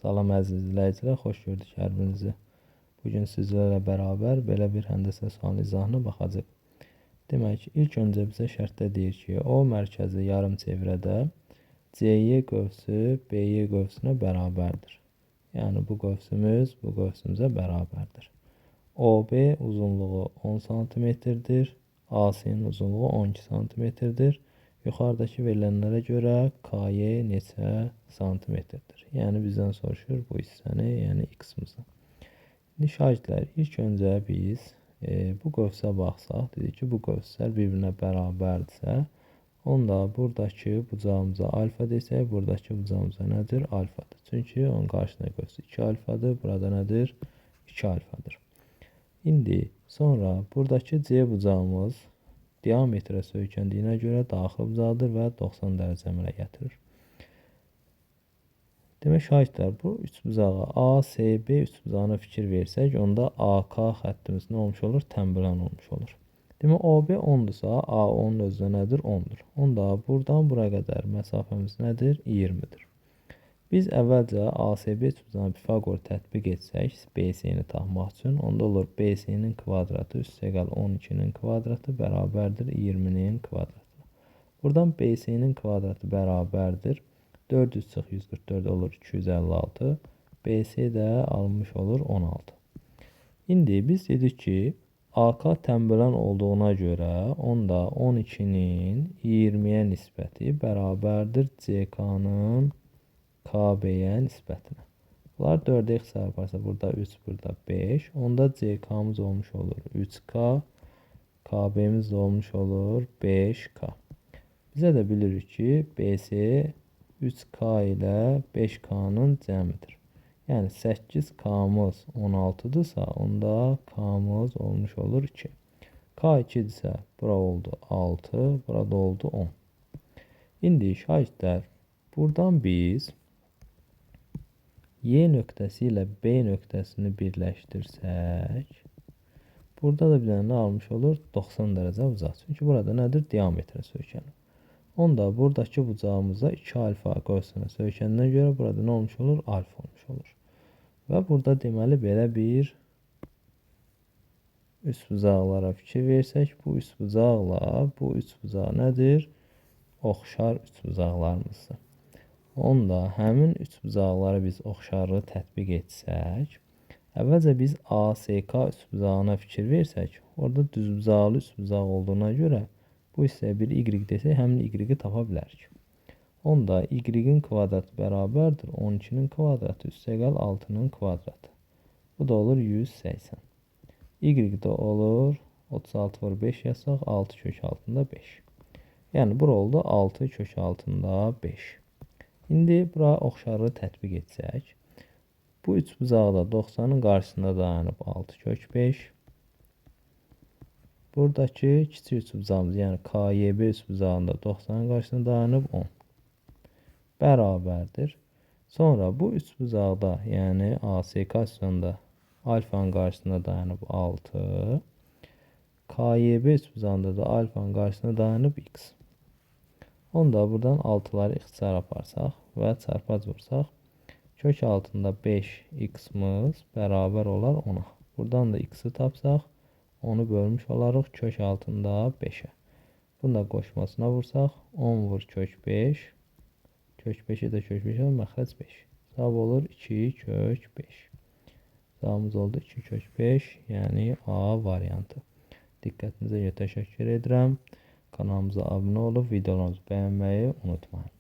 Salam əziz izləyicilər, xoş gördük hər birinizi. Bugün sizlərlə bərabər belə bir həndəsə sualının izahına baxacağıq. Demək, ilk öncə bizə şərtdə deyir ki, O mərkəzi yarımçevrədə CY qövsü BY qövsünə bərabərdir. Yəni bu qövsümüz bu qövsümüzə bərabərdir. OB uzunluğu 10 cm-dir, AC-nin uzunluğu 12 cm-dir. Yuxarıdakı verilənlərə görə KY neçə santimetrdir? Yəni bizdən soruşur bu hissəni, yəni x-mızı. İndi şagirdlər, ilk öncə biz bu qövsə baxsaq, dedik ki, bu qövslər bir-birinə bərabərdirsə, onda buradakı bucağımıza alfa desək, buradakı bucağımıza nədir? Alfadır. Çünki onun qarşısına qövsü 2 alfadır, burada nədir? 2 alfadır. İndi sonra buradakı C bucağımız diametrə söykəndiyinə görə daxil bucaqdır və 90 dərəcə əmələ gətirir. Demək, şagirdlər, bu üçbucağa ASB üçbucağına fikir versək, onda AK xəttimiz nə olmuş olur? Tənbələn olmuş olur. Demək, OB 10-dursa, AO'nun özü nədir? 10-dur. Onda buradan bura qədər məsafəmiz nədir? 20-dir. Biz əvvəlcə ASB üçbucağına Pifaqor tətbiq etsək, BC-ni tapmaq üçün, onda olur BC-nin kvadratı üstəgəl 12-nin kvadratı bərabərdir 20-nin kvadratı. Buradan BC-nin kvadratı bərabərdir 400 çıx 144 olur 256. BC də almış olur 16. İndi biz dedik ki, AK tənbələn olduğuna görə, onda 12-nin 20-yə nisbəti bərabərdir CK-nın KB-yə nisbətinə. Bunlar 4-ə çarparsa, burada 3, burada 5. Onda CK-mız olmuş olur 3K. KB-miz olmuş olur 5K. Bizə də bilirik ki, BC 3K ilə 5K-nın cəmidir. Yəni 8K-mız 16-dırsa, onda K-mız olmuş olur 2. K 2-dirsə, bura oldu 6, burada oldu 10. İndi şagirdlər, buradan biz Y nöqtəsi ilə B nöqtəsini birləşdirsək, burada da bir dənə almış olur 90 dərəcə bucaq. Çünki burada nədir? Diametrə söykənir. Onda buradakı bucağımıza 2 alfa qövsünə söykəndiyinə görə burada nə olmuş olur? Alfa olmuş olur. Və burada deməli belə bir üçbucaqlara fikir versək, bu üçbucaqla bu üçbucaq nədir? Oxşar üçbucaqlarımızdır. Onda həmin üçbucaqları biz oxşarlığı tətbiq etsək, əvvəlcə biz ASK üçbucağına fikir versək, orada düzbucaqlı üçbucaq olduğuna görə bu hissəyə bir y desək, həmin y-i tapa bilərik. Onda y-in kvadratı bərabərdir 12-nin kvadratı üstəgəl 6-nın kvadratı. Bu da olur 180. Y də olur 36 vur 5 yazsaq 6 kök altında 5. Yəni bura oldu 6 kök altında 5. İndi bura oxşarlığı tətbiq etsək, bu üçbucaqda 90-ın qarşısında dayanıb 6 kök 5. Buradakı kiçik üçbucağımız, yəni KYB üçbucağında 90-ın qarşısında dayanıb 10. Bərabərdir. Sonra bu üçbucaqda, yəni ASK üçbucağında alfanın qarşısında dayanıb 6. KYB üçbucağında da alfanın qarşısında dayanıb x. Onda buradan 6'ları x çarparsaq və çarpac vursaq, kök altında 5x-mız bərabər olar 10-a. Buradan da x-i tapsaq, onu bölmüş olarıq kök altında 5-ə. Bunu da qoşmasına vursaq, 10 vur kök 5. Kök 5-i də kök 5-ə məxrəc 5. Cavab olur 2 kök 5. Cavabımız oldu 2 kök 5, yəni A variantı. Diqqətinizə görə təşəkkür edirəm. Kanalımıza abunə olub videolarımızı bəyənməyi unutmayın.